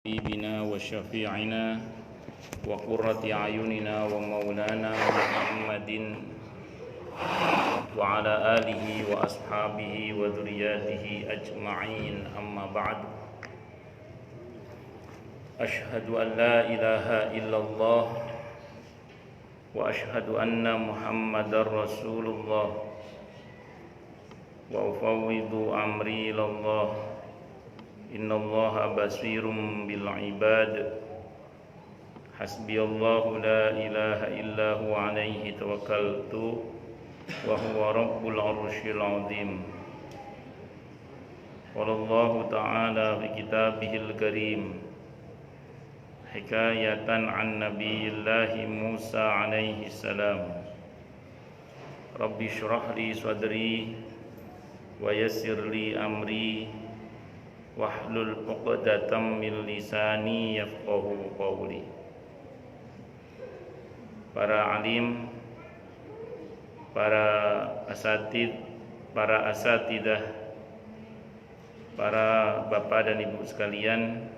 حبيبنا وشفيعنا وقرة أعيننا ومولانا محمد وعلى آله وأصحابه وذرياته أجمعين أما بعد أشهد أن لا إله إلا الله وأشهد أن محمدا رسول الله وأفوض أمري إلى الله Inna Allaha basirum bil ibad. Hasbiyallahu la ilaha illa huwa alaihi tawakkaltu wa huwa rabbul arsyil azim. Wallahu ta'ala fi kitabihil karim hikayatan an nabiyillahi Musa alaihi salam. Rabbi shrah li sadri wa yassir li amri wahlul 'uqdatam min lisani yafqahu qawli. Para alim, para asatidah, para bapak dan ibu sekalian,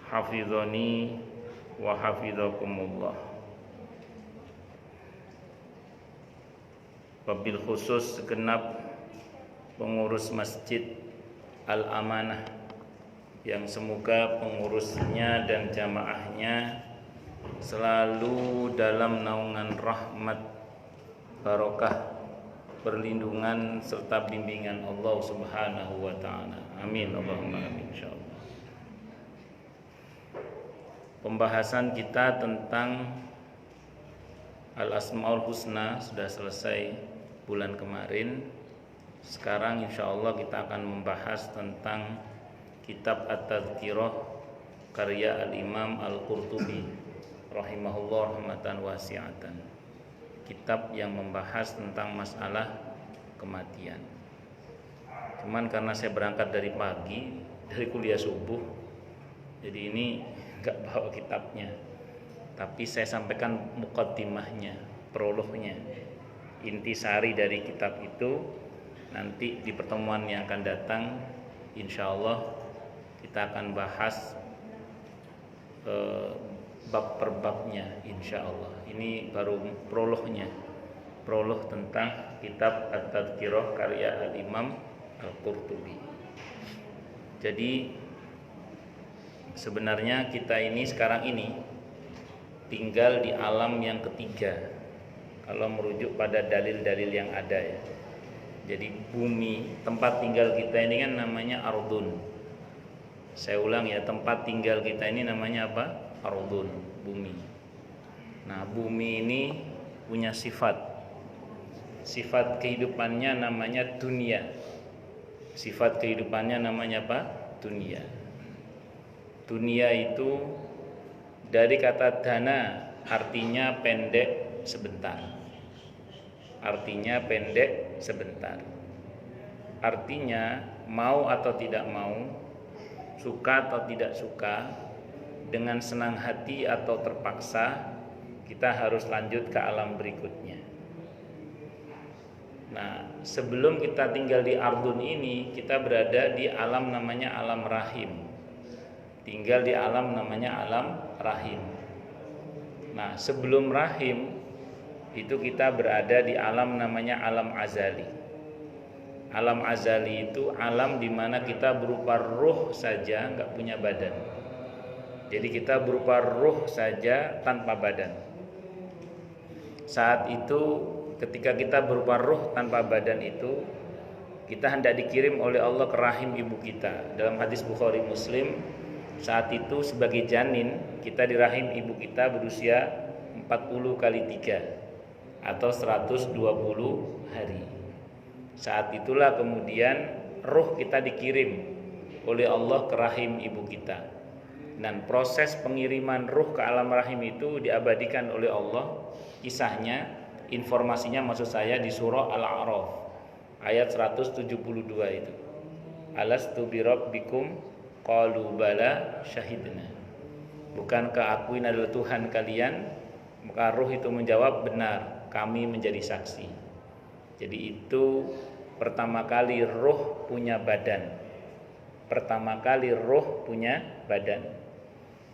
hafizani wa hafizakumullah. Wabil khusus segenap pengurus masjid Al-Amanah yang semoga pengurusnya dan jamaahnya selalu dalam naungan rahmat, barokah, perlindungan serta bimbingan Allah Subhanahu wa taala. Amin Allahumma amin insyaallah. Pembahasan kita tentang Al-Asmaul Husna sudah selesai bulan kemarin. Sekarang insya Allah kita akan membahas tentang kitab At-Tadhkirah karya Al-Imam Al-Qurtubi rahimahullah rahmatan wasi'atan. Kitab yang membahas tentang masalah kematian. Cuman karena saya berangkat dari pagi, dari kuliah subuh, jadi ini enggak bawa kitabnya. Tapi saya sampaikan muqaddimahnya, prolognya, intisari dari kitab itu. Nanti di pertemuan yang akan datang insya Allah kita akan bahas bab per babnya insya Allah. Ini baru prolognya, prolog tentang kitab At-Tadhkirah karya Al-Imam Al-Qurtubi. Jadi sebenarnya kita ini sekarang ini tinggal di alam yang ketiga kalau merujuk pada dalil-dalil yang ada ya. Jadi bumi, tempat tinggal kita ini kan namanya ardun. Saya ulang ya, tempat tinggal kita ini namanya apa? Ardun, bumi. Nah, bumi ini punya sifat. Sifat kehidupannya namanya dunia. Sifat kehidupannya namanya apa? Dunia. Dunia itu dari kata dana, artinya pendek sebentar. Artinya pendek sebentar. Artinya mau atau tidak mau, suka atau tidak suka, dengan senang hati atau terpaksa, kita harus lanjut ke alam berikutnya. Nah, sebelum kita tinggal di ardun ini, kita berada di alam namanya alam rahim. Tinggal di alam namanya alam rahim. Nah, sebelum rahim itu kita berada di alam namanya alam azali. Alam azali itu alam di mana kita berupa ruh saja, nggak punya badan. Jadi kita berupa ruh saja tanpa badan. Saat itu ketika kita berupa ruh tanpa badan itu, kita hendak dikirim oleh Allah ke rahim ibu kita. Dalam hadis Bukhari Muslim, saat itu sebagai janin kita di rahim ibu kita berusia 40 kali 3 atau 120 hari. Saat itulah kemudian ruh kita dikirim oleh Allah ke rahim ibu kita. Dan proses pengiriman ruh ke alam rahim itu diabadikan oleh Allah. Kisahnya, informasinya maksud saya di surah Al-A'raf ayat 172 itu. Alastu birabbikum qalu bala syahidna. Bukankah aku ini adalah Tuhan kalian? Maka ruh itu menjawab, benar, kami menjadi saksi. Jadi itu pertama kali ruh punya badan. pertama kali roh punya badan.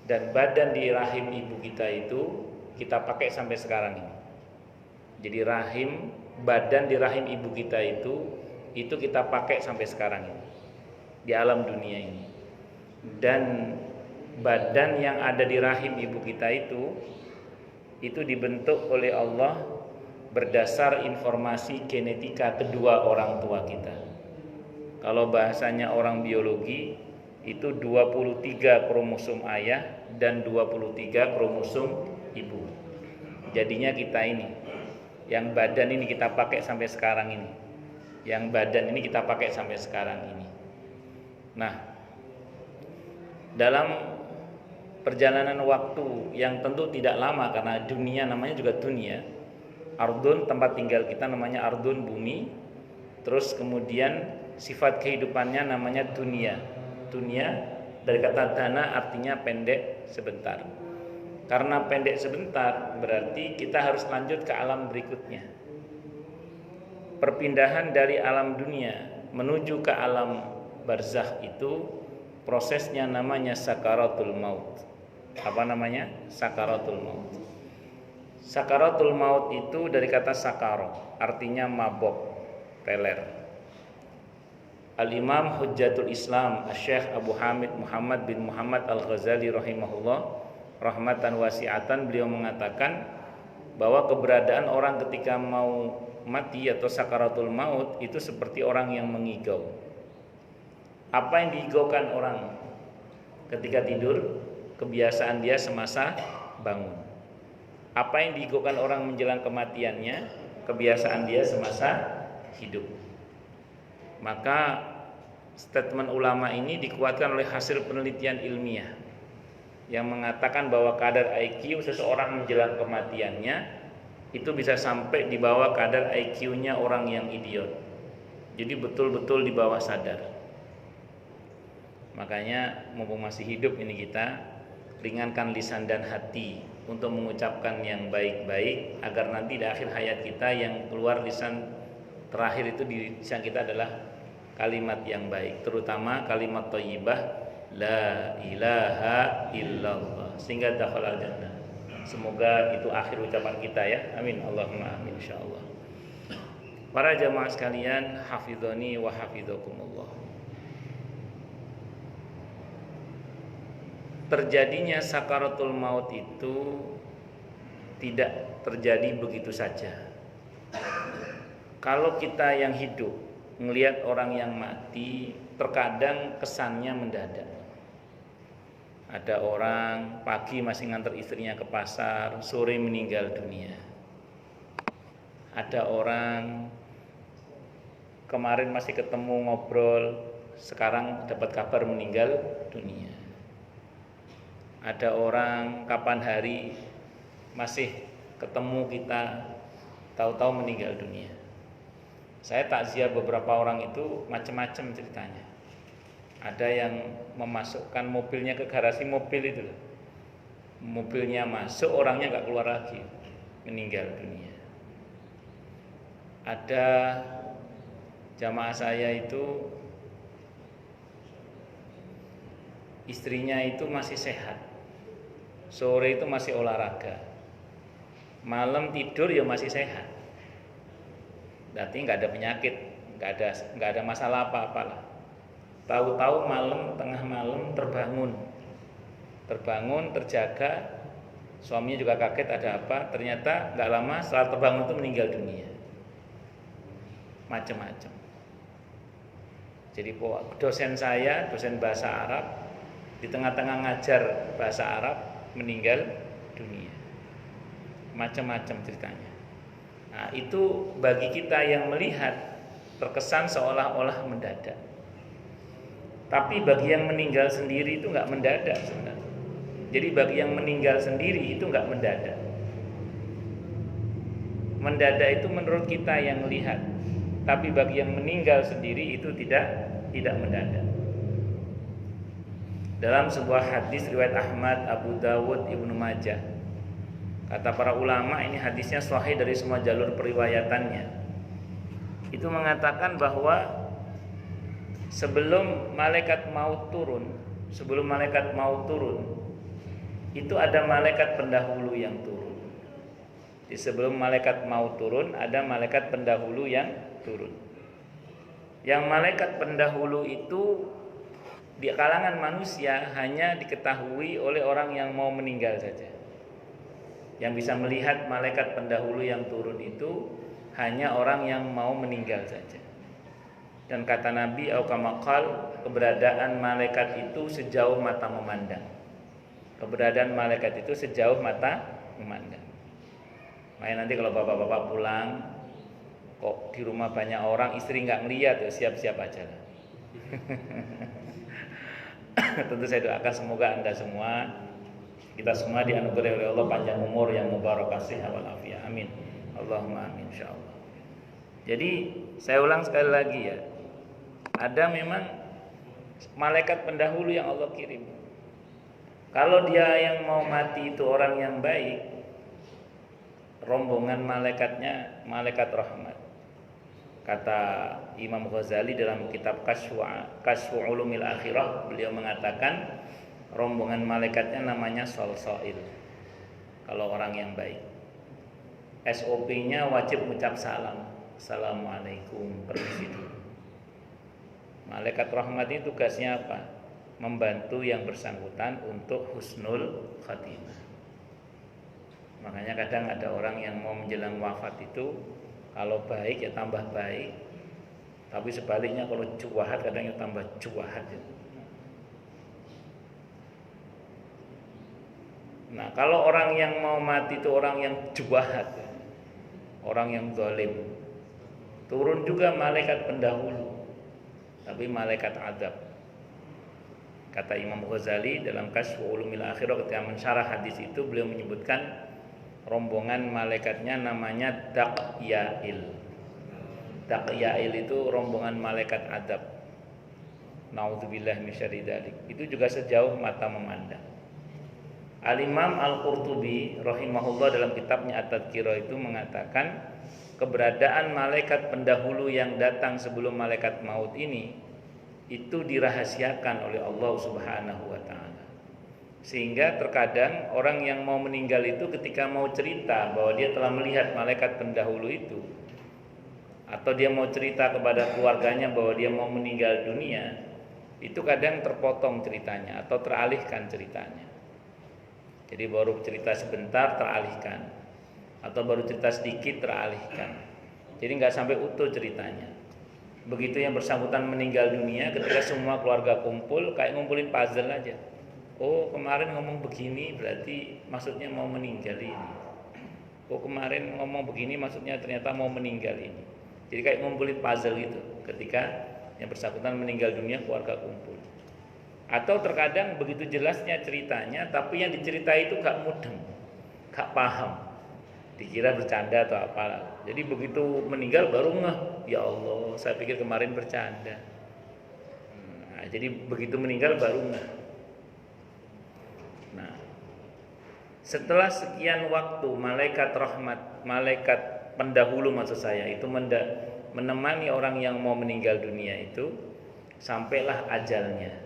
dan badan di rahim ibu kita itu kita pakai sampai sekarang ini. Jadi badan di rahim ibu kita itu kita pakai sampai sekarang ini di alam dunia ini. Dan badan yang ada di rahim ibu kita itu dibentuk oleh Allah berdasar informasi genetika kedua orang tua kita. Kalau bahasanya orang biologi itu 23 kromosom ayah dan 23 kromosom ibu. Jadinya kita ini, yang badan ini kita pakai sampai sekarang ini. Yang badan ini kita pakai sampai sekarang ini. Nah, dalam perjalanan waktu yang tentu tidak lama, karena dunia namanya juga dunia. Ardun, tempat tinggal kita namanya ardun, bumi. Terus kemudian sifat kehidupannya namanya dunia. Dunia dari kata dana artinya pendek sebentar. Karena pendek sebentar berarti kita harus lanjut ke alam berikutnya. Perpindahan dari alam dunia menuju ke alam barzakh itu prosesnya namanya sakaratul maut. Apa namanya? Sakaratul maut. Sakaratul maut itu dari kata sakaro, artinya mabok, teler. Al-Imam Hujjatul Islam Syekh Abu Hamid Muhammad bin Muhammad Al-Ghazali rahimahullah rahmatan wasi'atan, beliau mengatakan bahwa keberadaan orang ketika mau mati atau sakaratul maut itu seperti orang yang mengigau. Apa yang diigaukan orang ketika tidur? Kebiasaan dia semasa bangun. Apa yang diigaukan orang menjelang kematiannya? Kebiasaan dia semasa hidup. Maka statement ulama ini dikuatkan oleh hasil penelitian ilmiah yang mengatakan bahwa kadar IQ seseorang menjelang kematiannya itu bisa sampai di bawah kadar IQ-nya orang yang idiot. Jadi betul-betul di bawah sadar. Makanya mumpung masih hidup ini kita ringankan lisan dan hati untuk mengucapkan yang baik-baik agar nanti di akhir hayat kita yang keluar lisan terakhir itu di lisan kita adalah kalimat yang baik, terutama kalimat thayyibah la ilaha illallah, sehingga dakhalal jannah. Semoga itu akhir ucapan kita ya. Amin Allahumma amin insyaallah. Para jamaah sekalian, hafizani wa hafizakumullah. Terjadinya sakaratul maut itu tidak terjadi begitu saja. Kalau kita yang hidup melihat orang yang mati, terkadang kesannya mendadak. Ada orang pagi masih nganter istrinya ke pasar, sore meninggal dunia. Ada orang kemarin masih ketemu ngobrol, sekarang dapat kabar meninggal dunia. Ada orang kapan hari masih ketemu kita, tahu-tahu meninggal dunia. Saya takziah beberapa orang itu macam-macam ceritanya. Ada yang memasukkan mobilnya ke garasi mobil itu, mobilnya masuk, orangnya nggak keluar lagi, meninggal dunia. Ada jamaah saya itu istrinya itu masih sehat, sore itu masih olahraga, malam tidur ya masih sehat. Berarti nggak ada penyakit, nggak ada masalah apa-apalah. Tahu-tahu malam, tengah malam terbangun, terjaga, suaminya juga kaget ada apa, ternyata nggak lama setelah terbangun itu meninggal dunia. Macam-macam. Jadi dosen saya, dosen bahasa Arab, di tengah-tengah ngajar bahasa Arab meninggal dunia. Macam-macam ceritanya. Nah, itu bagi kita yang melihat terkesan seolah-olah mendadak. Tapi bagi yang meninggal sendiri itu nggak mendadak sebenarnya. Jadi bagi yang meninggal sendiri itu nggak mendadak. Mendadak itu menurut kita yang melihat. Tapi bagi yang meninggal sendiri itu tidak mendadak. Dalam sebuah hadis riwayat Ahmad, Abu Dawud, Ibnu Majah, kata para ulama ini hadisnya sahih dari semua jalur periwayatannya. Itu mengatakan bahwa sebelum malaikat maut turun, itu ada malaikat pendahulu yang turun. Di sebelum malaikat mau turun, ada malaikat pendahulu yang turun. Yang malaikat pendahulu itu di kalangan manusia hanya diketahui oleh orang yang mau meninggal saja. Yang bisa melihat malaikat pendahulu yang turun itu hanya orang yang mau meninggal saja. Dan kata Nabi Aukamakal, keberadaan malaikat itu sejauh mata memandang. Keberadaan malaikat itu sejauh mata memandang. Makanya nanti kalau bapak-bapak pulang, kok di rumah banyak orang, istri nggak ngeliat, ya siap-siap aja lah. Tentu saya doakan semoga Anda semua, kita semua dianugerahi oleh Allah panjang umur yang mubarakah sehat walafiat. Amin. Allahumma amin insyaallah. Jadi saya ulang sekali lagi ya. Ada memang malaikat pendahulu yang Allah kirim. Kalau dia yang mau mati itu orang yang baik, rombongan malaikatnya malaikat rahmat. Kata Imam Ghazali dalam kitab Kasyfu Ulumil Akhirah, beliau mengatakan rombongan malaikatnya namanya Salsail. Kalau orang yang baik, SOP-nya wajib mengucap salam. Assalamualaikum, permisi dulu. Malaikat rahmat ini tugasnya apa? Membantu yang bersangkutan untuk husnul khatimah. Makanya kadang ada orang yang mau menjelang wafat itu, kalau baik ya tambah baik, tapi sebaliknya kalau juahat kadang ya tambah juahat. Nah, kalau orang yang mau mati itu orang yang juahat, orang yang zalim, turun juga malaikat pendahulu, tapi malaikat adab. Kata Imam Ghazali dalam Kasyfu Ulumil Akhirah ketika mensyarah hadis itu, beliau menyebutkan rombongan malaikatnya namanya Daqyail. Daqyail itu rombongan malaikat adab. Naudzubillah min syarri dzalik. Itu juga sejauh mata memandang. Al-Imam Al-Qurtubi rahimahullah dalam kitabnya At-Tadhkirah itu mengatakan keberadaan malaikat pendahulu yang datang sebelum malaikat maut ini itu dirahasiakan oleh Allah Subhanahu wa taala. Sehingga terkadang orang yang mau meninggal itu ketika mau cerita bahwa dia telah melihat malaikat pendahulu itu, atau dia mau cerita kepada keluarganya bahwa dia mau meninggal dunia, itu kadang terpotong ceritanya atau teralihkan ceritanya. Jadi baru cerita sebentar teralihkan, atau baru cerita sedikit teralihkan. Jadi nggak sampai utuh ceritanya. Begitu yang bersangkutan meninggal dunia, ketika semua keluarga kumpul, kayak ngumpulin puzzle aja. Oh, kemarin ngomong begini berarti maksudnya mau meninggal ini. Oh, kemarin ngomong begini maksudnya ternyata mau meninggal ini. Jadi kayak ngumpulin puzzle gitu. Ketika yang bersangkutan meninggal dunia, keluarga kumpul. Atau terkadang begitu jelasnya ceritanya, tapi yang diceritai itu gak mudeng, gak paham, dikira bercanda atau apalah. Jadi begitu meninggal baru ngeh, ya Allah, saya pikir kemarin bercanda. Nah, jadi begitu meninggal baru ngeh. Nah, setelah sekian waktu malaikat rahmat, malaikat pendahulu maksud saya itu menemani orang yang mau meninggal dunia itu, sampailah ajalnya.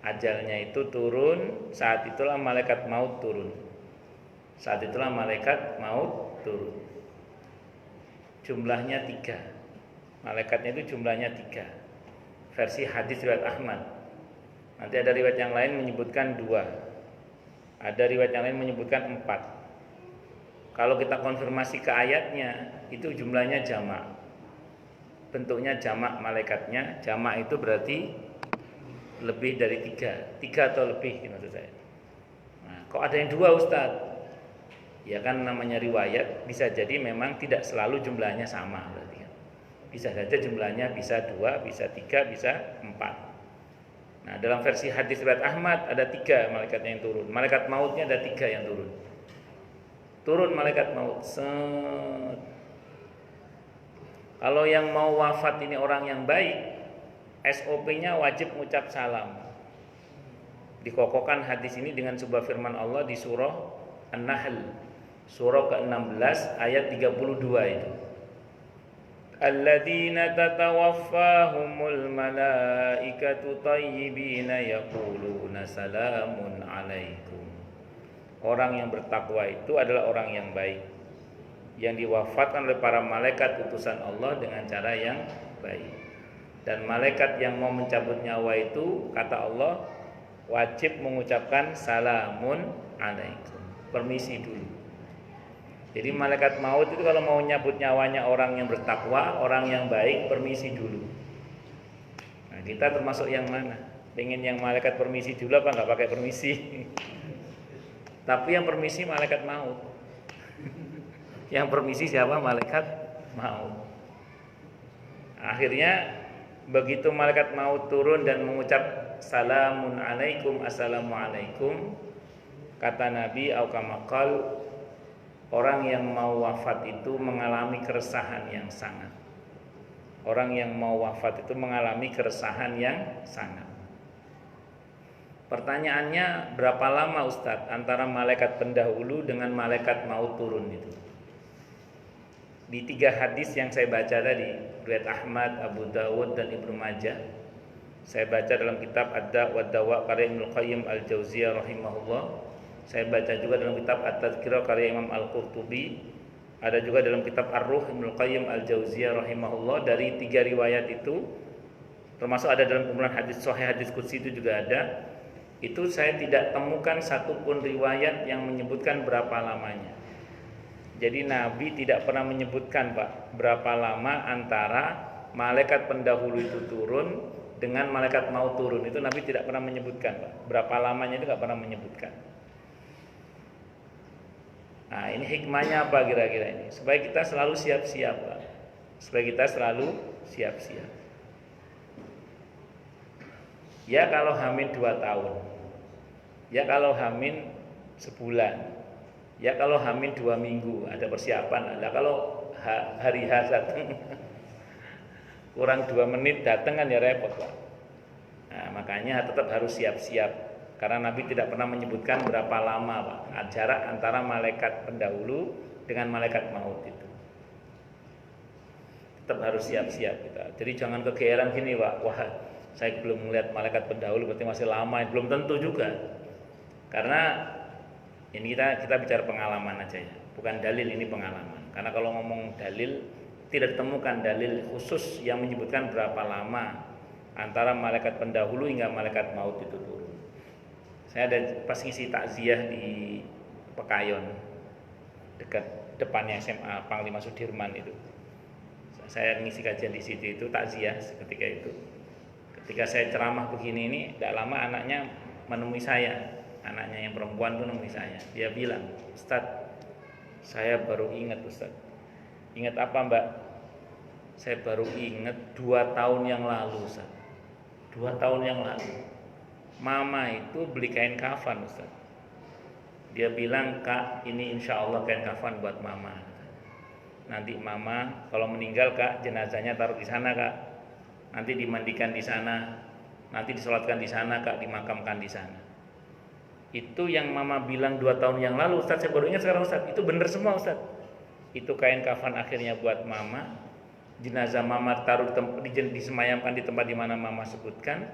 Ajalnya itu turun, saat itulah malaikat maut turun. Saat itulah malaikat maut turun. Jumlahnya 3. Malaikatnya itu jumlahnya 3. Versi hadis riwayat Ahmad. Nanti ada riwayat yang lain menyebutkan 2. Ada riwayat yang lain menyebutkan 4. Kalau kita konfirmasi ke ayatnya, itu jumlahnya jamak. Bentuknya jamak malaikatnya. Jamak itu berarti lebih dari 3 atau lebih maksud saya. Nah, kok ada yang 2 Ustaz? Ya kan namanya riwayat, bisa jadi memang tidak selalu jumlahnya sama berarti kan. Bisa saja jumlahnya bisa 2, bisa 3, bisa 4. Nah, dalam versi hadis riwayat Ahmad ada 3 malaikatnya yang turun. Malaikat mautnya ada 3 yang turun. Turun malaikat maut. Set. Kalau yang mau wafat ini orang yang baik, SOP-nya wajib mengucap salam. Dikokohkan hadis ini dengan sebuah firman Allah di surah An-Nahl, surah ke-16 ayat 32 itu. Alladzina tatawaffahumul malaikatu thayyibina yaquluna salamun alaikum Orang yang bertakwa itu adalah orang yang baik, yang diwafatkan oleh para malaikat utusan Allah dengan cara yang baik. Dan malaikat yang mau mencabut nyawa itu, kata Allah, wajib mengucapkan salamun alaikum, permisi dulu. Jadi malaikat maut itu kalau mau nyabut nyawanya orang yang bertakwa, orang yang baik, permisi dulu. Nah, kita termasuk yang mana? Pengen yang malaikat permisi dulu apa nggak pakai permisi? Tapi yang permisi malaikat maut. Yang permisi siapa? Malaikat maut. Akhirnya begitu malaikat maut turun dan mengucap salamun alaikum, assalamualaikum, kata Nabi au kama qal, orang yang mau wafat itu mengalami keresahan yang sangat. Orang yang mau wafat itu mengalami keresahan yang sangat. Pertanyaannya, berapa lama Ustadz antara malaikat pendahulu dengan malaikat maut turun itu? Di 3 hadis yang saya baca tadi, riwayat Ahmad, Abu Dawud dan Ibnu Majah. Saya baca dalam kitab Ad-Da' wa Dawa karya Ibnu Qayyim Al-Jauziyah rahimahullah. Saya baca juga dalam kitab At-Tadhkirah karya Imam Al-Qurtubi. Ada juga dalam kitab Ar-Ruh Ibnu Qayyim Al-Jauziyah rahimahullah. Dari 3 riwayat itu, termasuk ada dalam kumpulan hadis sahih, hadis qudsi itu juga ada. Itu saya tidak temukan satupun riwayat yang menyebutkan berapa lamanya. Jadi Nabi tidak pernah menyebutkan Pak berapa lama antara malaikat pendahulu itu turun dengan malaikat maut turun. Itu Nabi tidak pernah menyebutkan Pak. Berapa lamanya itu tidak pernah menyebutkan. Nah, ini hikmahnya apa kira-kira ini? Supaya kita selalu siap-siap Pak. Supaya kita selalu siap-siap. Ya kalau hamil 2 tahun, ya kalau hamil sebulan, ya kalau hamil 2 minggu, ada persiapan. Nah, kalau hari H datang kurang 2 menit datang kan ya repot Pak. Nah, makanya tetap harus siap-siap, karena Nabi tidak pernah menyebutkan berapa lama Pak jarak antara malaikat pendahulu dengan malaikat maut itu. Tetap harus siap-siap kita. Jadi jangan kegeeran gini Pak, wah saya belum melihat malaikat pendahulu berarti masih lama. Belum tentu juga. Karena ini kita bicara pengalaman aja ya, bukan dalil, ini pengalaman. Karena kalau ngomong dalil, tidak ditemukan dalil khusus yang menyebutkan berapa lama antara malaikat pendahulu hingga malaikat maut itu turun. Saya ada pas ngisi takziah di Pekayon, dekat depannya SMA Panglima Sudirman itu. Saya ngisi kajian di situ, itu takziah ketika itu. Ketika saya ceramah begini ini, tidak lama anaknya menemui saya. Anaknya yang perempuan itu menemui saya. Dia bilang, Ustadz, saya baru ingat Ustadz. Ingat apa Mbak? Saya baru ingat 2 tahun yang lalu Ustadz. 2 tahun yang lalu Mama itu beli kain kafan Ustadz. Dia bilang, Kak, ini insya Allah kain kafan buat Mama. Nanti Mama kalau meninggal Kak, jenazahnya taruh di sana Kak. Nanti dimandikan di sana, nanti disolatkan di sana Kak, dimakamkan di sana. Itu yang Mama bilang 2 tahun yang lalu Ustadz, saya baru ingat sekarang Ustadz. Itu benar semua Ustadz. Itu kain kafan akhirnya buat Mama. Jenazah Mama taruh disemayamkan di tempat di mana Mama sebutkan,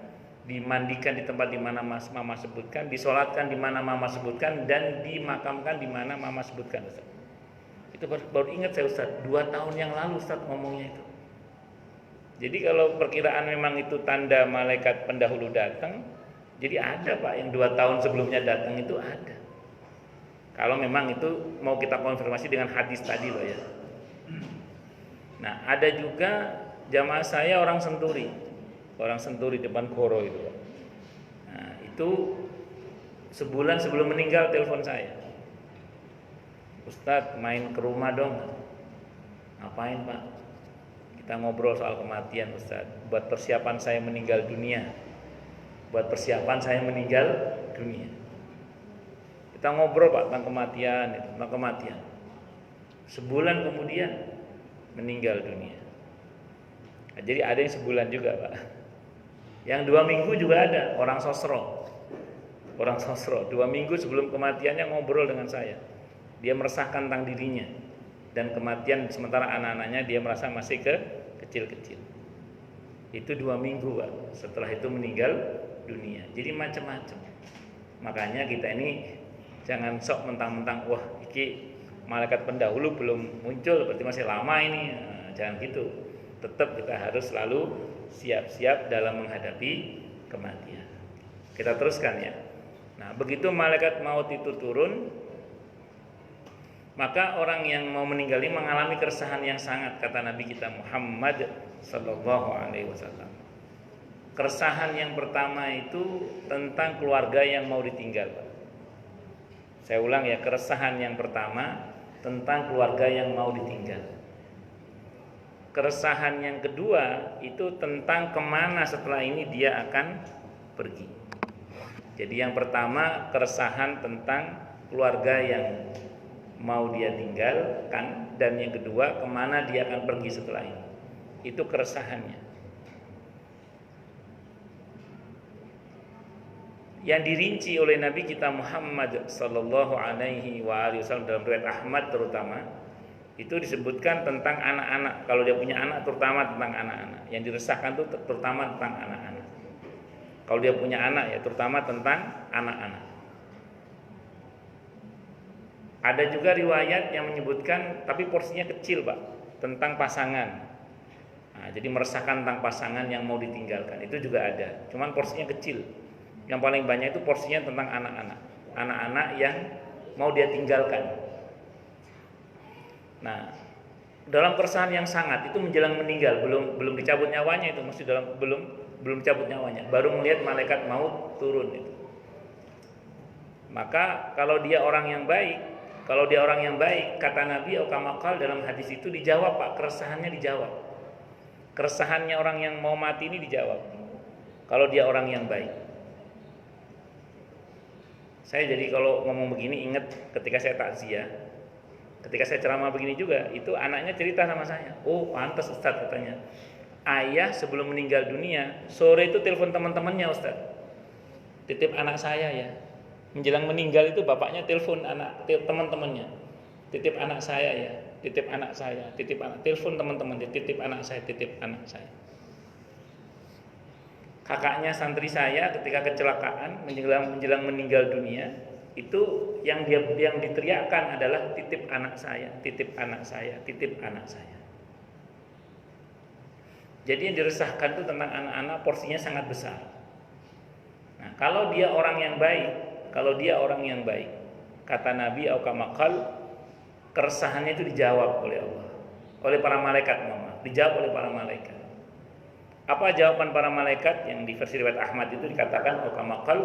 dimandikan di tempat di mana Mama sebutkan, disolatkan di mana Mama sebutkan, dan dimakamkan di mana Mama sebutkan Ustadz. Itu baru ingat saya Ustadz, 2 tahun yang lalu Ustadz ngomongnya itu. Jadi kalau perkiraan memang itu tanda malaikat pendahulu datang, jadi ada Pak yang 2 tahun sebelumnya datang itu ada. Kalau memang itu mau kita konfirmasi dengan hadis tadi Pak ya. Nah ada juga jamaah saya orang Senturi depan Goro itu Pak. Nah itu sebulan sebelum meninggal telepon saya, Ustadz main ke rumah dong. Ngapain Pak? Kita ngobrol soal kematian Ustadz, buat persiapan saya meninggal dunia. Kita ngobrol Pak tentang kematian. Sebulan kemudian meninggal dunia. Nah, jadi ada yang sebulan juga Pak. Yang 2 minggu juga ada, orang sosro 2 minggu sebelum kematiannya ngobrol dengan saya. Dia meresahkan tentang dirinya dan kematian, sementara anak-anaknya dia merasa masih kecil-kecil. Itu 2 minggu Pak, setelah itu meninggal dunia. Jadi macam-macam. Makanya kita ini Jangan sok mentang-mentang wah iki malaikat pendahulu belum muncul berarti masih lama ini. Nah, jangan gitu. Tetap kita harus selalu siap-siap dalam menghadapi kematian. Kita teruskan ya. Nah, begitu malaikat maut itu turun, maka orang yang mau meninggal ini mengalami keresahan yang sangat, kata Nabi kita Muhammad sallallahu alaihi wasallam. Keresahan yang pertama itu tentang keluarga yang mau ditinggal. Saya ulang ya, keresahan yang pertama tentang keluarga yang mau ditinggal. Keresahan yang kedua itu tentang kemana setelah ini dia akan pergi. Jadi yang pertama keresahan tentang keluarga yang mau dia tinggalkan, dan yang kedua kemana dia akan pergi setelah ini. Itu keresahannya. Yang dirinci oleh Nabi kita Muhammad sallallahu alaihi wasallam dalam riwayat Ahmad terutama, itu disebutkan tentang anak-anak. Kalau dia punya anak terutama tentang anak-anak. Yang diresahkan itu terutama tentang anak-anak. Kalau dia punya anak ya terutama tentang anak-anak. Ada juga riwayat yang menyebutkan tapi porsinya kecil Pak, tentang pasangan. Nah, jadi meresahkan tentang pasangan yang mau ditinggalkan itu juga ada. Cuman porsinya kecil. Yang paling banyak itu porsinya tentang anak-anak. Anak-anak yang mau dia tinggalkan. Nah, dalam keresahan yang sangat itu menjelang meninggal, belum dicabut nyawanya itu, masih dalam belum dicabut nyawanya, baru melihat malaikat maut turun itu. Maka kalau dia orang yang baik, kata Nabi Okamakal dalam hadis itu dijawab Pak, keresahannya dijawab. Keresahannya orang yang mau mati ini dijawab. Kalau dia orang yang baik. Saya jadi kalau ngomong begini ingat ketika saya takziah, ketika saya ceramah begini juga, itu anaknya cerita sama saya. Oh pantas Ustaz katanya, ayah sebelum meninggal dunia sore itu telepon teman-temannya Ustaz, titip anak saya ya. Menjelang meninggal itu bapaknya telepon teman-temannya, titip anak saya ya, titip anak saya, titip anak, telepon teman-teman, titip anak saya, titip anak saya. Kakaknya santri saya ketika kecelakaan menjelang meninggal dunia, itu yang diteriakkan adalah titip anak saya, titip anak saya, titip anak saya. Jadi yang diresahkan itu tentang anak-anak porsinya sangat besar. Nah, kalau dia orang yang baik, kata Nabi Aukamakal, keresahannya itu dijawab oleh Allah, oleh para malaikat, dijawab oleh para malaikat. Apa jawaban para malaikat? Yang di versi riwayat Ahmad itu dikatakan Aukamakal,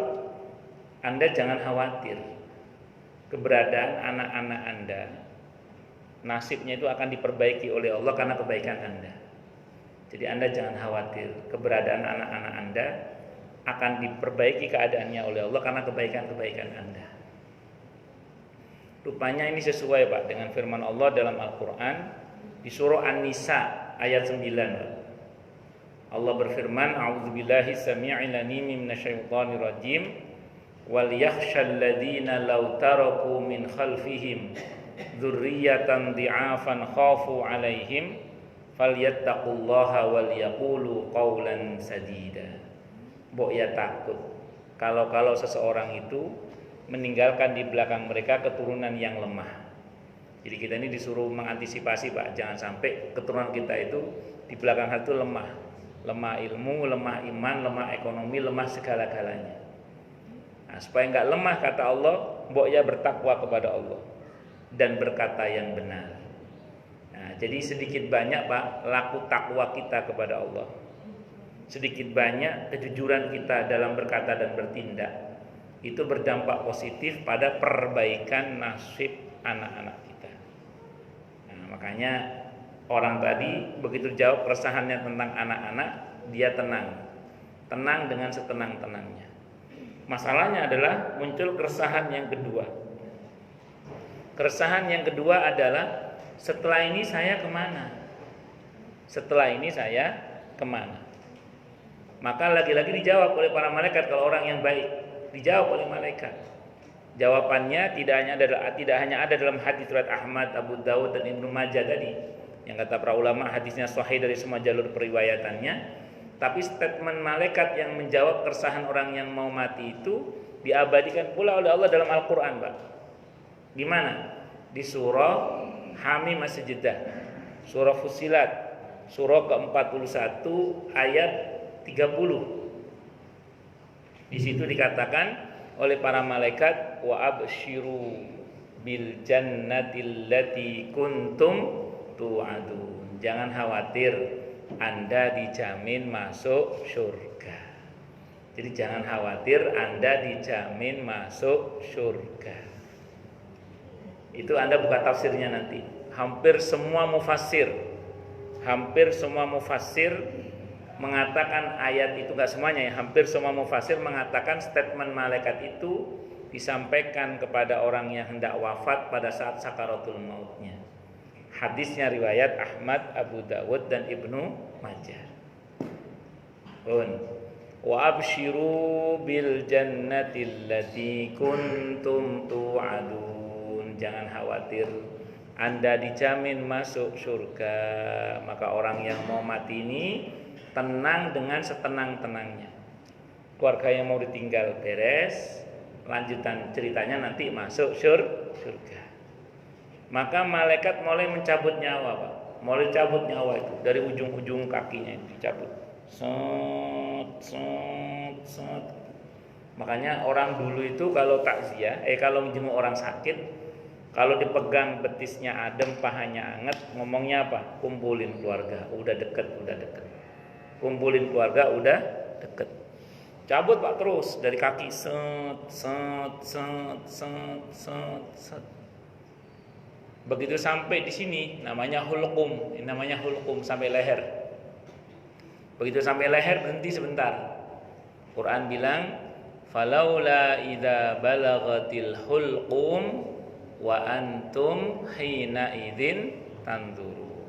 Anda jangan khawatir, keberadaan anak-anak Anda nasibnya itu akan diperbaiki oleh Allah karena kebaikan Anda. Jadi Anda jangan khawatir, keberadaan anak-anak Anda akan diperbaiki keadaannya oleh Allah karena kebaikan-kebaikan Anda. Rupanya ini sesuai Pak dengan firman Allah dalam Al-Quran di surah An-Nisa ayat 9. Allah berfirman, A'udzubillahi samii'il 'aliim minasyaitonir rajim, wal yakhshal ladzina law taraku min khalfihim dzurriyyatan dhi'afan khafu 'alaihim falyattaqullaha wal yaqulu qawlan sadida. Mbok ya takut kalau seseorang itu meninggalkan di belakang mereka keturunan yang lemah. Jadi kita ini disuruh mengantisipasi Pak, jangan sampai keturunan kita itu di belakang itu lemah ilmu, lemah iman, lemah ekonomi, lemah segala-galanya. Nah, supaya enggak lemah kata Allah, mbok ya bertakwa kepada Allah dan berkata yang benar. Nah, jadi sedikit banyak Pak laku takwa kita kepada Allah, sedikit banyak kejujuran kita dalam berkata dan bertindak, itu berdampak positif pada perbaikan nasib anak-anak kita. Nah, makanya orang tadi begitu jawab keresahannya tentang anak-anak, dia tenang dengan setenang-tenangnya. Masalahnya adalah muncul keresahan yang kedua. Keresahan yang kedua adalah setelah ini saya kemana? Setelah ini saya kemana? Maka lagi-lagi dijawab oleh para malaikat kalau orang yang baik, dijawab oleh malaikat. Jawabannya tidak hanya ada dalam hadis riwayat Ahmad, Abu Dawud dan Ibnu Majah tadi, yang kata para ulama hadisnya sahih dari semua jalur periwayatannya, tapi statement malaikat yang menjawab keresahan orang yang mau mati itu diabadikan pula oleh Allah dalam Al-Qur'an, Pak. Di mana? Di surah Hamim As-Sajdah, surah Fussilat, surah ke-41 ayat 30. Di situ dikatakan oleh para malaikat, wa absyiru bil jannatil lati kuntum tu'adun. Jangan khawatir, Anda dijamin masuk surga. Jadi jangan khawatir, Anda dijamin masuk surga. Itu Anda buka tafsirnya nanti. Hampir semua mufassir mengatakan ayat itu, enggak semuanya ya, hampir semua mufassir mengatakan statement malaikat itu disampaikan kepada orang yang hendak wafat pada saat sakaratul mautnya. Hadisnya riwayat Ahmad, Abu Dawud dan Ibnu Majah. Wa absyiru bil jannatil lati kuntum tu'adun. Jangan khawatir, Anda dijamin masuk surga. Maka orang yang mau mati ini tenang dengan setenang-tenangnya. Keluarga yang mau ditinggal beres, lanjutan ceritanya nanti masuk surga. Maka malaikat mulai mencabut nyawa, Pak. Mulai cabut nyawa itu dari ujung-ujung kakinya itu dicabut. Set. Makanya orang dulu itu kalau takziah, kalau menjenguk orang sakit, kalau dipegang betisnya adem, pahanya anget, ngomongnya apa? Kumpulin keluarga, udah deket. Kumpulin keluarga, udah deket. Cabut, Pak, terus dari kaki, set. Begitu sampai di sini, namanya hulqum, sampai leher. Begitu sampai leher, berhenti sebentar. Quran bilang, falaula idza balagatil hulqum wa antum hina idzin tanzurun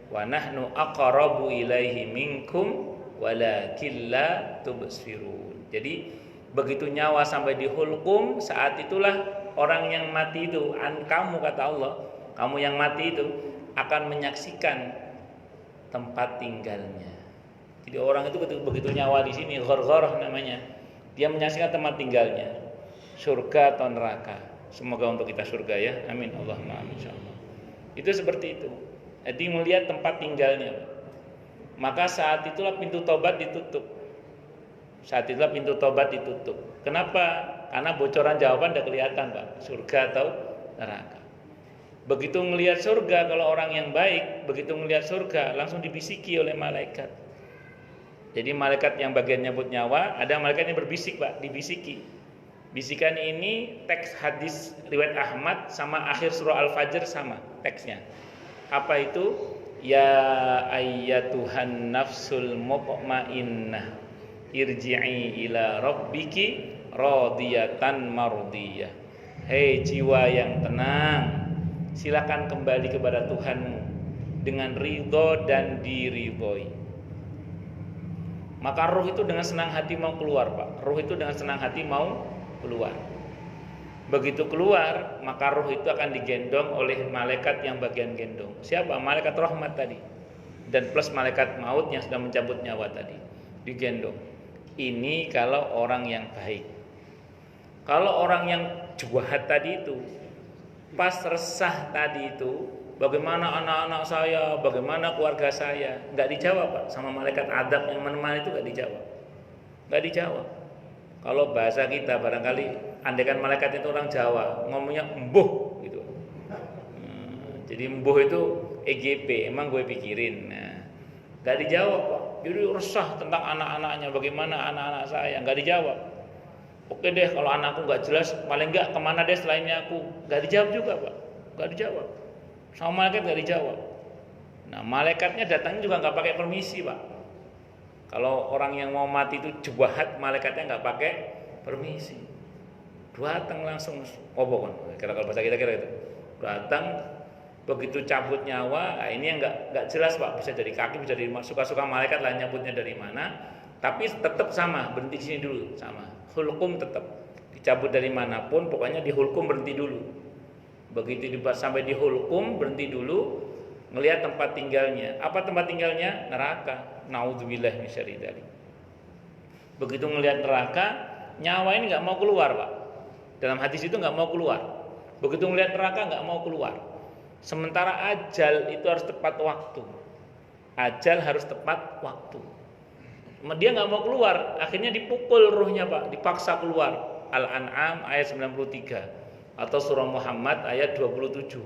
wa nahnu aqrabu ilaihi minkum walakin la tubsirun. Jadi begitu nyawa sampai di hulqum, saat itulah orang yang mati itu, kamu kata Allah, kamu yang mati itu akan menyaksikan tempat tinggalnya. Jadi orang itu begitu nyawa di sini, ghorghoroh namanya, dia menyaksikan tempat tinggalnya, surga atau neraka. Semoga untuk kita surga ya, amin Allahumma amin insyaallah. Itu seperti itu. Jadi melihat tempat tinggalnya. Maka saat itulah pintu tobat ditutup. Kenapa? Karena bocoran jawaban udah kelihatan, Pak, surga atau neraka. Begitu melihat surga, kalau orang yang baik, begitu melihat surga langsung dibisiki oleh malaikat. Jadi malaikat yang bagian nyambut nyawa, ada malaikat yang berbisik, Pak, dibisiki. Bisikan ini teks hadis riwayat Ahmad sama akhir surah Al-Fajr sama teksnya. Apa itu? Ya ayyatuhan nafsul mutmainnah irji'i ila rabbiki radiyatan mardiyah. Hei jiwa yang tenang, silakan kembali kepada Tuhanmu dengan ridho dan diridhoi. Maka roh itu dengan senang hati mau keluar, Pak. Begitu keluar, maka roh itu akan digendong oleh malaikat yang bagian gendong. Siapa? Malaikat rahmat tadi. Dan plus malaikat maut yang sudah mencabut nyawa tadi. Digendong. Ini kalau orang yang baik. Kalau orang yang jahat tadi itu, pas resah tadi itu, bagaimana anak-anak saya, bagaimana keluarga saya, nggak dijawab, Pak, sama malaikat adab yang menemani itu nggak dijawab. Kalau bahasa kita barangkali, andaikan malaikat itu orang Jawa, ngomongnya embuh gitu. Jadi embuh itu EGP, emang gue pikirin. Nggak dijawab, Pak. Jadi resah tentang anak-anaknya, bagaimana anak-anak saya, nggak dijawab. Oke deh, kalau anakku nggak jelas, paling nggak kemana deh selainnya aku, nggak dijawab juga, Pak, nggak dijawab. Sama malaikat nggak dijawab. Nah, malaikatnya datangnya juga nggak pakai permisi, Pak. Kalau orang yang mau mati itu jahat, malaikatnya nggak pakai permisi. Datang langsung, kalau bahasa kita kira itu. Datang, begitu cabut nyawa, ini yang nggak jelas, Pak. Bisa dari kaki, bisa dari suka-suka malaikat lah nyabutnya dari mana. Tapi tetap sama, berhenti di sini dulu, sama. Hulqum tetap dicabut dari manapun, pokoknya di hulqum berhenti dulu. Begitu sampai di hulqum berhenti dulu, ngelihat tempat tinggalnya. Apa tempat tinggalnya? Neraka. Naudzubillah min syarri dzalik. Begitu ngelihat neraka, nyawa ini nggak mau keluar Pak. Dalam hadis itu nggak mau keluar. Begitu melihat neraka nggak mau keluar. Sementara ajal itu harus tepat waktu. Ajal harus tepat waktu. Dia nggak mau keluar, akhirnya dipukul ruhnya Pak, dipaksa keluar. Al-An'am ayat 93 atau surah Muhammad ayat 27.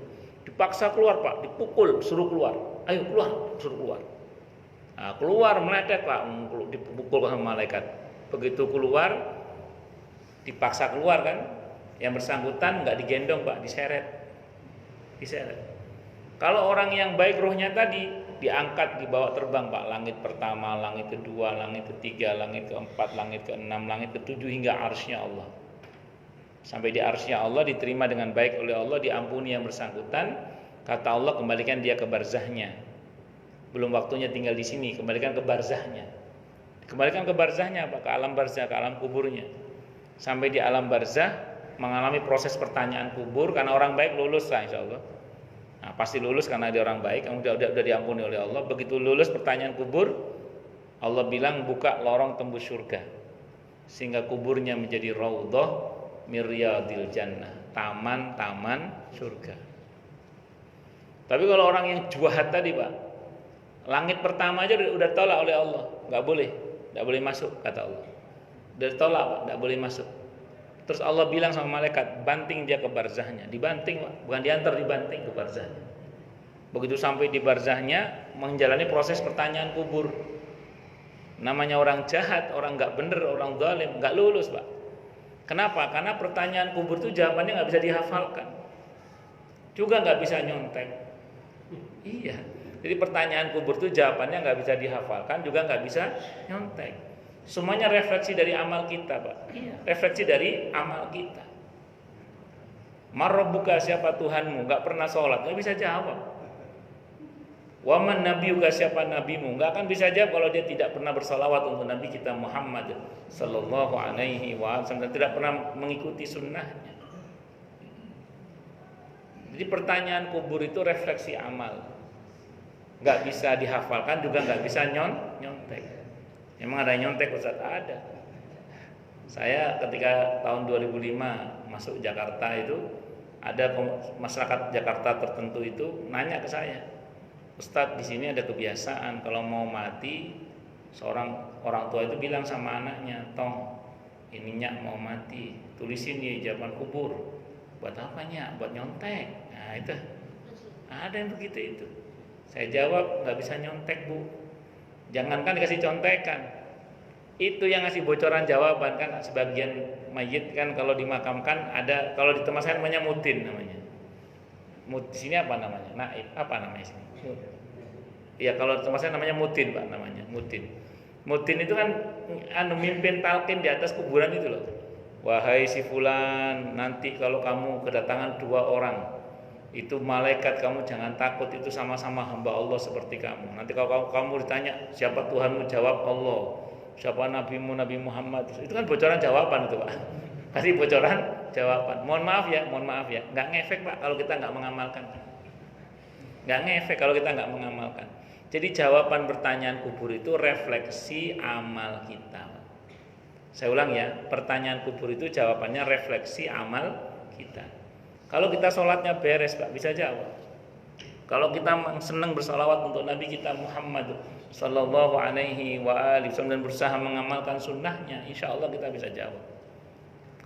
Dipaksa keluar Pak, dipukul, suruh keluar. Ayo keluar, suruh keluar. Nah, keluar meletet Pak, dipukul sama malaikat. Begitu keluar, dipaksa keluar kan, yang bersangkutan nggak digendong Pak, diseret. Kalau orang yang baik ruhnya tadi diangkat, dibawa terbang Pak, langit pertama, langit kedua, langit ketiga, langit keempat, langit keenam, langit ketujuh hingga arsy-Nya Allah. Sampai di arsy-Nya Allah diterima dengan baik oleh Allah, diampuni yang bersangkutan. Kata Allah, kembalikan dia ke barzahnya. Belum waktunya tinggal di sini, kembalikan ke barzahnya. Kembalikan ke barzahnya Pak, ke alam barzah, ke alam kuburnya. Sampai di alam barzah mengalami proses pertanyaan kubur, karena orang baik lulus lah insyaallah. Nah, pasti lulus karena dia orang baik, kamu udah diampuni oleh Allah. Begitu lulus pertanyaan kubur, Allah bilang buka lorong tembus surga, sehingga kuburnya menjadi raudhah mir riyadil jannah, taman-taman surga. Tapi kalau orang yang juahat tadi Pak, langit pertama aja udah tolak oleh Allah, nggak boleh masuk kata Allah. Udah tolak Pak, nggak boleh masuk. Terus Allah bilang sama malaikat, banting dia ke barzahnya. Dibanting Pak, bukan diantar, dibanting ke barzahnya. Begitu sampai di barzahnya, menjalani proses pertanyaan kubur. Namanya orang jahat, orang nggak bener, orang zalim, nggak lulus Pak. Kenapa? Karena pertanyaan kubur itu jawabannya nggak bisa dihafalkan, juga nggak bisa nyontek. Iya. Jadi pertanyaan kubur itu jawabannya nggak bisa dihafalkan, juga nggak bisa nyontek. Semuanya refleksi dari amal kita Pak. Iya. Refleksi dari amal kita. Marabbuka, siapa Tuhanmu? Nggak pernah sholat, nggak bisa jawab. Waman nabiyuka, siapa nabimu? Nggak akan bisa jawab kalau dia tidak pernah bersalawat untuk Nabi kita Muhammad sallallahu alaihi wasallam dan tidak pernah mengikuti sunnahnya. Jadi pertanyaan kubur itu refleksi amal. Nggak bisa dihafalkan, juga nggak bisa nyontek. Emang ada nyontek Ustaz? Ada. Saya ketika tahun 2005 masuk Jakarta itu, ada masyarakat Jakarta tertentu itu nanya ke saya, Ustaz, di sini ada kebiasaan kalau mau mati, seorang orang tua itu bilang sama anaknya, Tong, ininya mau mati, tulisin di jawaban kubur. Buat apanya? Buat nyontek. Nah itu ada yang begitu itu. Saya jawab, nggak bisa nyontek Bu. Jangankan dikasih contekan, itu yang ngasih bocoran jawaban kan. Sebagian mayit kan kalau dimakamkan ada, kalau di tempat saya namanya mutin namanya. Di sini apa namanya? Naib, apa namanya sini? Ya kalau di tempat saya namanya mutin Pak, namanya mutin. Mutin itu kan mimpin talqin di atas kuburan itu loh. Wahai si fulan, nanti kalau kamu kedatangan 2 orang, itu malaikat, kamu jangan takut, itu sama-sama hamba Allah seperti kamu. Nanti kalau kamu ditanya siapa Tuhanmu, jawab Allah. Siapa nabimu, Nabi Muhammad. Itu kan bocoran jawaban itu Pak. Kasih bocoran jawaban. Mohon maaf ya, nggak ngefek Pak kalau kita nggak mengamalkan. Nggak ngefek kalau kita nggak mengamalkan. Jadi jawaban pertanyaan kubur itu refleksi amal kita. Saya ulang ya, pertanyaan kubur itu jawabannya refleksi amal kita. Kalau kita sholatnya beres Pak, bisa jawab. Kalau kita senang bersalawat untuk Nabi kita Muhammad sallallahu alaihi wasallam dan berusaha mengamalkan sunnahnya, insya Allah kita bisa jawab.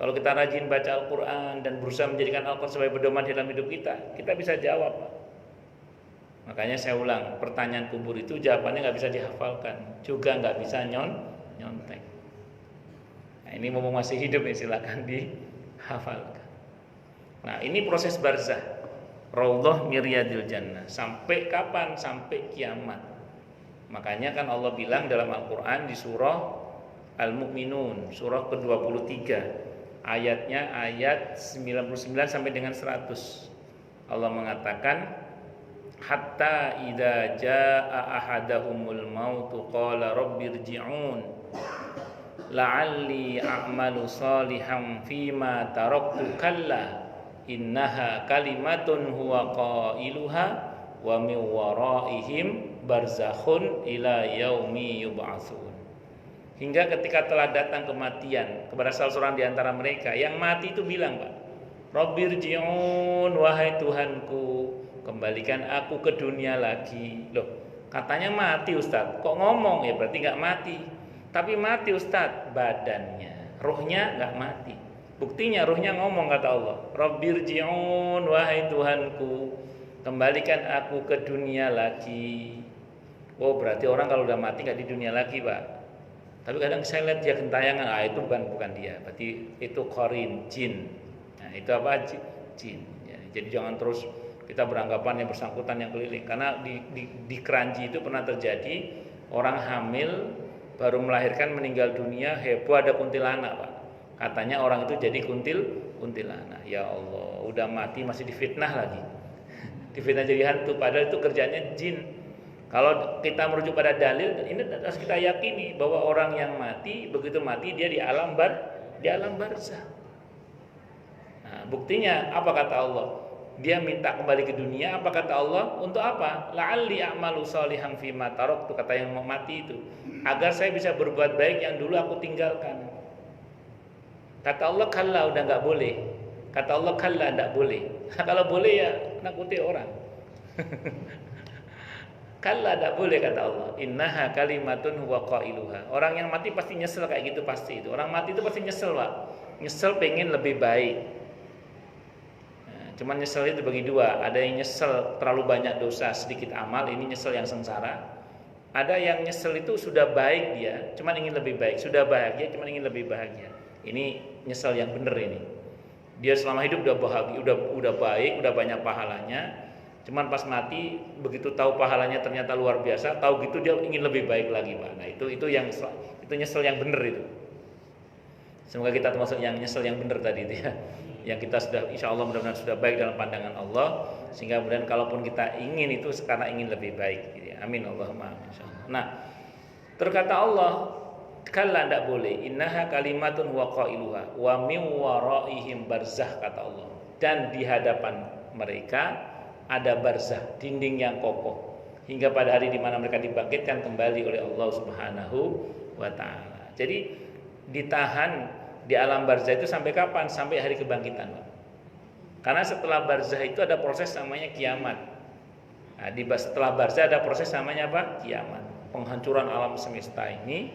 Kalau kita rajin baca Al-Quran dan berusaha menjadikan Al-Quran sebagai pedoman dalam hidup kita bisa jawab Pak. Makanya saya ulang, pertanyaan kubur itu jawabannya nggak bisa dihafalkan, juga nggak bisa nyontek. Nah ini mumpung masih hidup nih, silakan dihafalkan. Nah ini proses barzah, raudhah mir riyadil jannah. Sampai kapan? Sampai kiamat. Makanya kan Allah bilang dalam Al-Quran di surah Al-Mu'minun, surah ke-23, ayatnya ayat 99 sampai dengan 100. Allah mengatakan, hatta idza jaa ahadahumul mautu qala rabbirji'un la'alli a'malu salihan fima taraktu kalla innaha kalimatun huwa qailuha wa min waraihim barzakhun ila yaumi yub'atsun. Hingga ketika telah datang kematian kepada salah seorang di antara mereka, yang mati itu bilang, Pak, Rabbirji'un, wahai Tuhanku, kembalikan aku ke dunia lagi. Loh, katanya mati Ustaz, kok ngomong? Ya berarti nggak mati. Tapi mati Ustaz, badannya, ruhnya nggak mati. Buktinya ruhnya ngomong, kata Allah, Rabbirji'un, wahai Tuhanku, kembalikan aku ke dunia lagi. Oh, berarti orang kalau udah mati nggak di dunia lagi, Pak. Tapi kadang saya lihat dia gentayangan, itu bukan dia, berarti itu qarin, jin. Nah, itu apa? Jin. Ya, jadi jangan terus kita beranggapan yang bersangkutan yang keliling, karena di Kranji itu pernah terjadi orang hamil baru melahirkan meninggal dunia, heboh ada kuntilanak, Pak. Katanya orang itu jadi kuntilanak. Ya Allah, udah mati masih difitnah lagi. Difitnah jadi hantu, padahal itu kerjanya jin. Kalau kita merujuk pada dalil, ini harus kita yakini bahwa orang yang mati, begitu mati dia di alam barzah. Nah, buktinya apa kata Allah? Dia minta kembali ke dunia, apa kata Allah? Untuk apa? La'alli a'malu shalihan fima taraktu, kata yang mau mati itu, agar saya bisa berbuat baik yang dulu aku tinggalkan. Kata Allah, kalla, udah enggak boleh. Kata Allah, kalla, enggak boleh. Kalau boleh ya nakuti orang. Kalla, tidak boleh, kata Allah. Innaha kalimatun huwa qailuha. Orang yang mati pasti nyesel kayak gitu, pasti itu. Orang mati itu pasti nyesel, Pak. Nyesel pengen lebih baik. Nah, cuman nyesel itu bagi dua. Ada yang nyesel terlalu banyak dosa, sedikit amal, ini nyesel yang sengsara. Ada yang nyesel itu sudah baik dia, cuman ingin lebih baik. Sudah bahagia, cuman ingin lebih bahagia. Ini nyesel yang benar ini. Dia selama hidup udah bahagia, udah baik, udah banyak pahalanya. Cuman pas mati begitu tahu pahalanya ternyata luar biasa, tahu gitu dia ingin lebih baik lagi, Pak. Nah, itu nyesel yang benar itu. Semoga kita termasuk yang nyesel yang benar tadi itu ya. Yang kita sudah insya Allah mudah-mudahan sudah baik dalam pandangan Allah, sehingga kemudian kalaupun kita ingin itu sekarang ingin lebih baik gitu ya. Amin Allahumma amin insyaallah. Nah, terkata Allah, kalla, tidak boleh. Innaha kalimatun wa qailuha wa min waraihim barzah, kata Allah. Dan di hadapan mereka ada barzah, dinding yang kokoh, hingga pada hari di mana mereka dibangkitkan kembali oleh Allah Subhanahu wa taala. Jadi ditahan di alam barzah itu sampai kapan? Sampai hari kebangkitan, Pak. Karena setelah barzah itu ada proses namanya kiamat. Nah, setelah barzah ada proses namanya apa? Kiamat. Penghancuran alam semesta ini,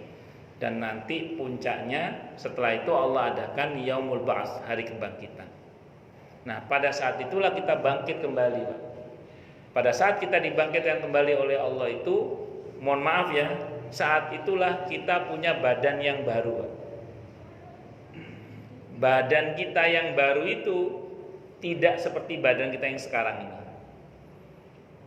dan nanti puncaknya setelah itu Allah adakan yaumul ba'ats, hari kebangkitan. Nah, pada saat itulah kita bangkit kembali, Pak. Pada saat kita dibangkitkan kembali oleh Allah itu, mohon maaf ya, saat itulah kita punya badan yang baru, Pak. Badan kita yang baru itu tidak seperti badan kita yang sekarang ini.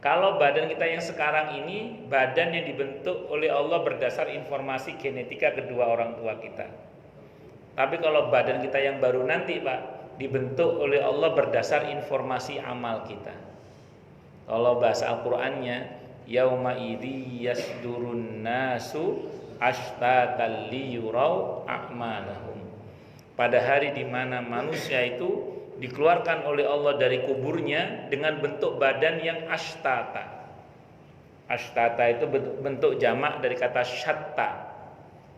Kalau badan kita yang sekarang ini, badan yang dibentuk oleh Allah berdasar informasi genetika kedua orang tua kita. Tapi kalau badan kita yang baru nanti, Pak, dibentuk oleh Allah berdasar informasi amal kita. Kalau bahasa Al-Qur'annya, yauma idzi yasdurun nasu ashtatan liyurau a'malahum. Pada hari di mana manusia itu dikeluarkan oleh Allah dari kuburnya dengan bentuk badan yang ashtata. Ashtata itu bentuk jamak dari kata syatta.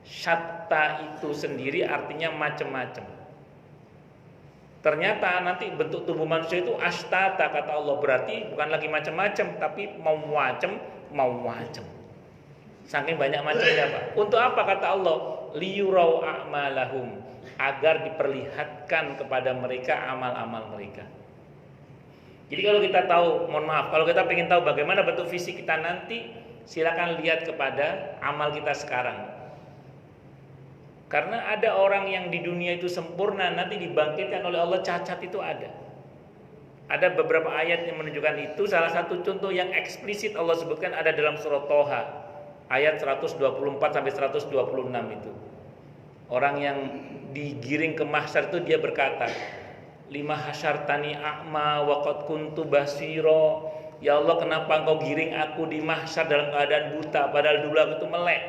Syatta itu sendiri artinya macam-macam. Ternyata nanti bentuk tubuh manusia itu ashtata, kata Allah, berarti bukan lagi macam-macam, tapi mau macam. Saking banyak macamnya, Pak. Untuk apa, kata Allah? Liyurau a'malahum, agar diperlihatkan kepada mereka amal-amal mereka. Jadi kalau kita tahu, mohon maaf, kalau kita ingin tahu bagaimana bentuk fisik kita nanti, silakan lihat kepada amal kita sekarang. Karena ada orang yang di dunia itu sempurna, nanti dibangkitkan oleh Allah cacat itu ada. Ada beberapa ayat yang menunjukkan itu. Salah satu contoh yang eksplisit Allah sebutkan ada dalam surat Toha ayat 124 sampai 126 itu. Orang yang digiring ke mahsyar itu dia berkata, lima hasyartani a'ma wa qad kuntu basiro. Ya Allah, kenapa engkau giring aku di mahsyar dalam keadaan buta, padahal dulu aku itu melek.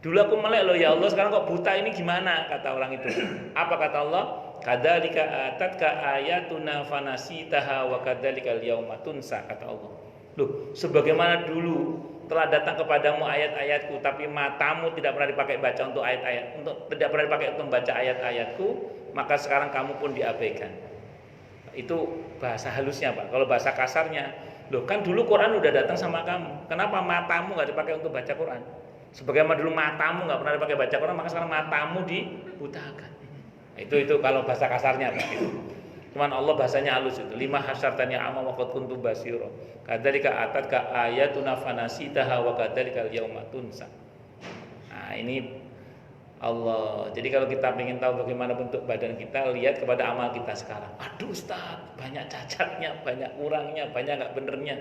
Dulu aku melek loh ya Allah, sekarang kok buta, ini gimana? Kata orang itu. Apa kata Allah? Kadzalika atatka ayatuna fanasitaha wa kadzalikal yauma tunsa, kata Allah. Loh, sebagaimana dulu telah datang kepadamu ayat-ayatku tapi matamu tidak pernah dipakai baca untuk ayat-ayat, tidak pernah dipakai untuk membaca ayat-ayatku, maka sekarang kamu pun diabaikan. Itu bahasa halusnya, Pak. Kalau bahasa kasarnya, loh kan dulu Quran udah datang sama kamu, kenapa matamu nggak dipakai untuk baca Quran? Sebagaimana dulu matamu nggak pernah dipakai baca Quran, maka sekarang matamu dibutakan. Itu kalau bahasa kasarnya, Pak. Cuman Allah bahasanya halus itu. Lima hasyartani amma wa qad kuntum basira. Kadzalika atatka ayatuna fanasitaha wa kadzalika al-yauma tunsa. Nah, ini Allah. Jadi kalau kita ingin tahu bagaimana bentuk badan kita, lihat kepada amal kita sekarang. Aduh Ustaz, banyak cacatnya, banyak kurangnya, banyak enggak benernya.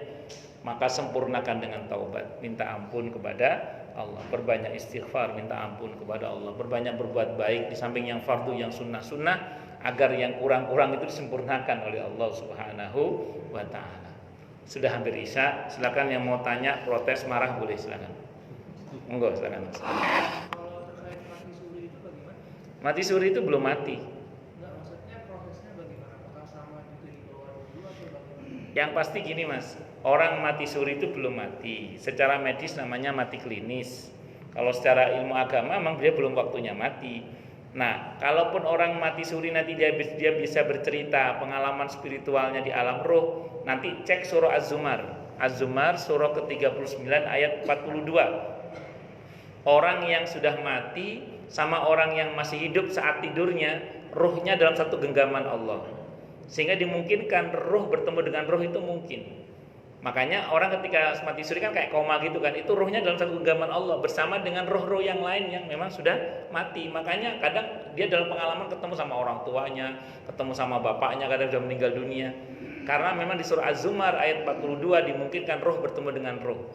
Maka sempurnakan dengan taubat, minta ampun kepada Allah, perbanyak istighfar, minta ampun kepada Allah, perbanyak berbuat baik di samping yang fardu, yang sunnah-sunnah, agar yang kurang-kurang itu disempurnakan oleh Allah Subhanahu wa taala. Sudah hampir Isya, silakan yang mau tanya, protes, marah boleh silakan. Monggo silakan Mas. Kalau terkait mati suri itu bagaimana? Mati suri itu belum mati. Enggak, maksudnya prosesnya bagaimana? Apakah sama itu di bawah dulu atau bagaimana? Yang pasti gini Mas, orang mati suri itu belum mati. Secara medis namanya mati klinis. Kalau secara ilmu agama memang dia belum waktunya mati. Nah, kalaupun orang mati suri nanti dia bisa bercerita pengalaman spiritualnya di alam roh, nanti cek surah Az-Zumar. Az-Zumar surah ke-39 ayat 42. Orang yang sudah mati sama orang yang masih hidup saat tidurnya, rohnya dalam satu genggaman Allah. Sehingga dimungkinkan roh bertemu dengan roh itu mungkin. Makanya orang ketika mati suri kan kayak koma gitu kan, itu rohnya dalam satu genggaman Allah bersama dengan roh-roh yang lain yang memang sudah mati. Makanya kadang dia dalam pengalaman ketemu sama orang tuanya, ketemu sama bapaknya, kadang sudah meninggal dunia. Karena memang di surah Az-Zumar ayat 42 dimungkinkan roh bertemu dengan roh,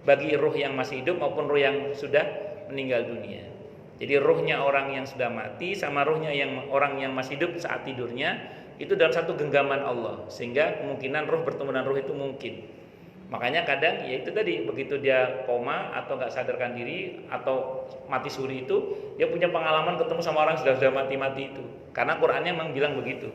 bagi roh yang masih hidup maupun roh yang sudah meninggal dunia. Jadi rohnya orang yang sudah mati sama rohnya yang orang yang masih hidup saat tidurnya itu dalam satu genggaman Allah, sehingga kemungkinan roh bertemu dengan roh itu mungkin. Makanya kadang ya itu tadi, begitu dia koma atau nggak sadarkan diri atau mati suri itu, dia punya pengalaman ketemu sama orang sudah mati itu. Karena Qur'annya memang bilang begitu.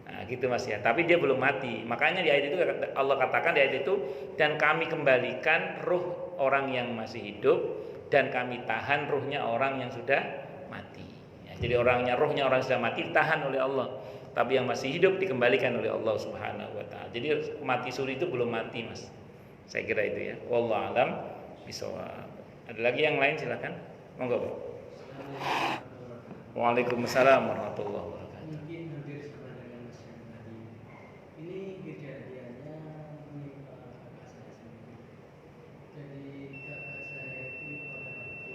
Nah, gitu Mas ya. Tapi dia belum mati. Makanya di ayat itu Allah katakan di ayat itu, dan kami kembalikan ruh orang yang masih hidup dan kami tahan ruhnya orang yang sudah mati. Ya, jadi rohnya orang yang sudah mati ditahan oleh Allah. Tapi yang masih hidup dikembalikan oleh Allah Subhanahu wa taala. Jadi mati suri itu belum mati, Mas. Saya kira itu ya. Wallahu alam bishawab. Ada lagi yang lain silakan. Monggo, Pak. Waalaikumsalam warahmatullahi wabarakatuh. Mungkin hampir sama dengan Mas yang tadi. Ini kejadiannya menimpa kakak saya sendiri. Jadi kakak saya itu pada waktu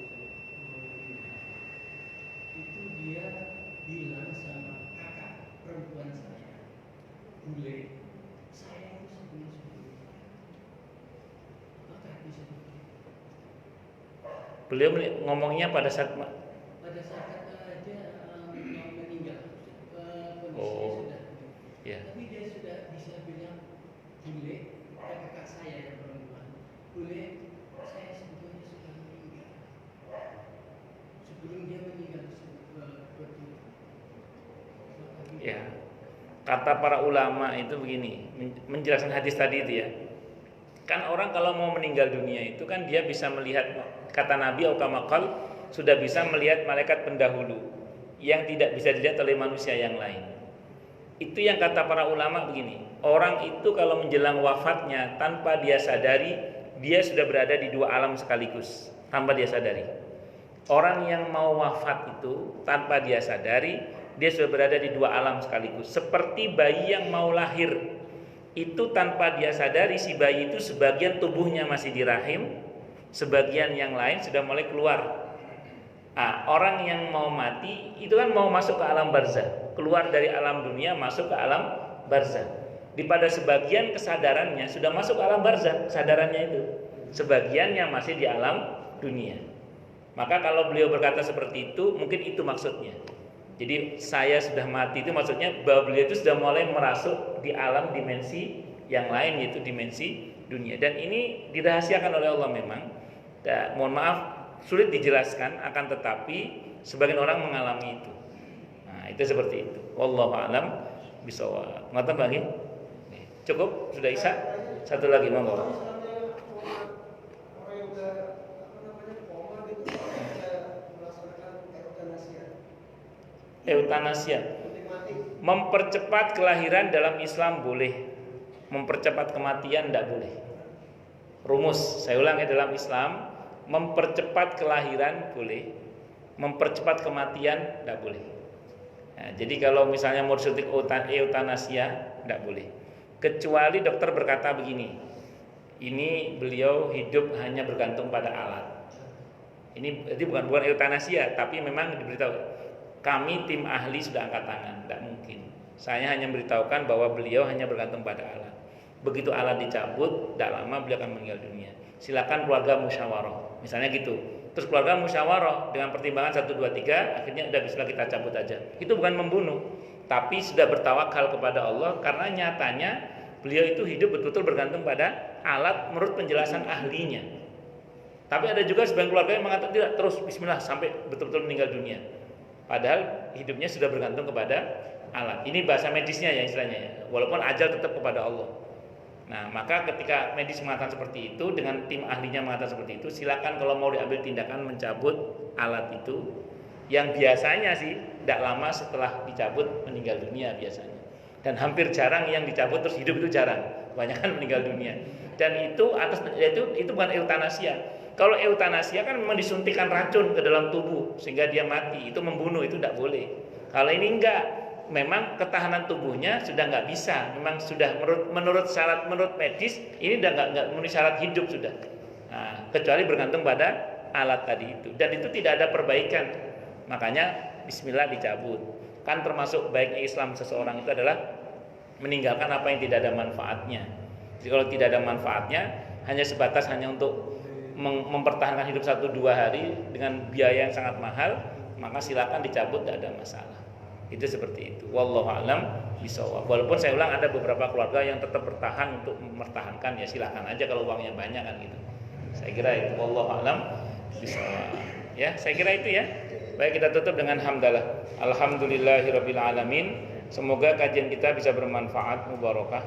meninggal itu dia bilang sama kakak perempuan saya, bule, saya itu sebelum maka bisa Beliau ngomongnya pada saat dia mau meninggal, kondisinya Oh, sudah, ya. tapi dia sudah bisa bilang, bule, kakak saya yang perempuan, bule, saya sebetulnya sudah meninggal sebelum dia meninggal seperti itu. Ya. Kata para ulama itu begini, menjelaskan hadis tadi itu ya. Kan orang kalau mau meninggal dunia itu kan dia bisa melihat, kata Nabi Aukamakal, sudah bisa melihat malaikat pendahulu yang tidak bisa dilihat oleh manusia yang lain. Itu yang kata para ulama begini, orang itu kalau menjelang wafatnya tanpa dia sadari, dia sudah berada di dua alam sekaligus tanpa dia sadari. Orang yang mau wafat itu tanpa dia sadari, dia sudah berada di dua alam sekaligus. Seperti bayi yang mau lahir, itu tanpa dia sadari si bayi itu sebagian tubuhnya masih di rahim, sebagian yang lain sudah mulai keluar. Orang yang mau mati itu kan mau masuk ke alam barzah, keluar dari alam dunia masuk ke alam barzah. Di pada sebagian kesadarannya sudah masuk ke alam barzah, kesadarannya itu, sebagiannya masih di alam dunia. Maka kalau beliau berkata seperti itu, mungkin itu maksudnya. Jadi saya sudah mati itu maksudnya bahwa beliau itu sudah mulai merasuk di alam dimensi yang lain, yaitu dimensi dunia. Dan ini dirahasiakan oleh Allah memang. Mohon maaf sulit dijelaskan, akan tetapi sebagian orang mengalami itu. Nah, itu seperti itu. Wallahu a'lam bishawab. Ngoten lagi? Cukup? Sudah Isya? Satu lagi monggo. Orang Eutanasia. Mempercepat kelahiran dalam Islam boleh, mempercepat kematian tidak boleh. Rumus, saya ulang ya, dalam Islam mempercepat kelahiran boleh, mempercepat kematian tidak boleh. Nah, jadi kalau misalnya mau disuntik eutanasia tidak boleh, kecuali dokter berkata begini, ini beliau hidup hanya bergantung pada alat. Ini bukan eutanasia, tapi memang diberitahu kami tim ahli sudah angkat tangan, tidak mungkin. Saya hanya memberitahukan bahwa beliau hanya bergantung pada alat. Begitu alat dicabut, tidak lama beliau akan meninggal dunia. Silakan keluarga musyawarah, misalnya gitu. Terus keluarga musyawarah dengan pertimbangan 1, 2, 3, akhirnya udah bisa kita cabut aja. Itu bukan membunuh, tapi sudah bertawakal kepada Allah karena nyatanya beliau itu hidup betul-betul bergantung pada alat menurut penjelasan ahlinya. Tapi ada juga sebagian keluarga yang mengatakan tidak, terus bismillah sampai betul-betul meninggal dunia. Padahal hidupnya sudah bergantung kepada alat. Ini bahasa medisnya ya istilahnya ya. Walaupun ajal tetap kepada Allah. Nah, maka ketika medis mengatakan seperti itu, dengan tim ahlinya mengatakan seperti itu, silakan kalau mau diambil tindakan mencabut alat itu, yang biasanya sih tidak lama setelah dicabut meninggal dunia biasanya. Dan hampir jarang yang dicabut terus hidup, itu jarang. Kebanyakan meninggal dunia. Dan itu itu bukan eutanasia. Kalau eutanasia kan memang disuntikan racun ke dalam tubuh sehingga dia mati, itu membunuh, itu tidak boleh. Kalau ini enggak, memang ketahanan tubuhnya sudah nggak bisa, memang sudah menurut syarat menurut medis ini udah nggak memenuhi syarat hidup sudah. Nah, kecuali bergantung pada alat tadi itu, dan itu tidak ada perbaikan. Makanya bismillah dicabut. Kan termasuk baiknya Islam seseorang itu adalah meninggalkan apa yang tidak ada manfaatnya. Jadi kalau tidak ada manfaatnya, hanya sebatas hanya untuk mempertahankan hidup 1-2 hari dengan biaya yang sangat mahal, maka silakan dicabut, tidak ada masalah. Itu seperti itu. Wallahu a'lam bishawab. Walaupun saya ulang ada beberapa keluarga yang tetap bertahan untuk mempertahankan, ya silakan aja kalau uangnya banyak kan gitu. Saya kira itu. Wallahu a'lam bishawab. Ya, saya kira itu ya. Baik, kita tutup dengan hamdalah. Alhamdulillahirabbil alamin. Semoga kajian kita bisa bermanfaat, mubarakah.